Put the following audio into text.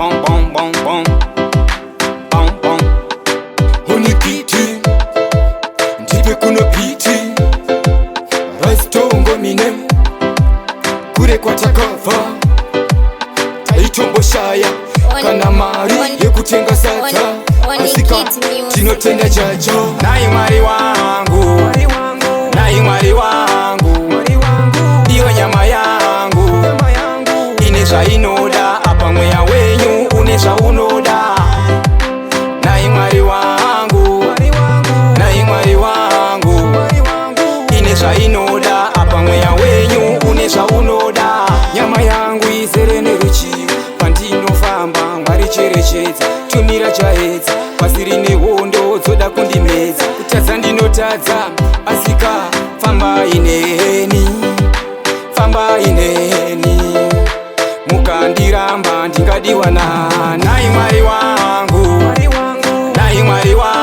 bom bom bom bom bom bom. Unikiti ndipe kuno piti Rastongo mine kure kwa takava Taitombo shaya kana mari yekutenga sata Asika tinotenda jajo. Nai mwari wangu, nai mwari wangu, ndiyo nyama yangu ineza inoda apa mweya wenyu uneza unoda. Nai mwari wangu, nai mwari wangu, ineza inoda apa mweya wenyu uneza unoda. Nyama yangu izere neruchivo pandinofamba Mwari cherechedza tumira chaedza pasiri nehondo dzoda kundimedza. Kutadza ndinotadza asika fambai neni, fambai neni, mukandiramba ndingadiwana. Nai mwari wangu, nai mwari wangu.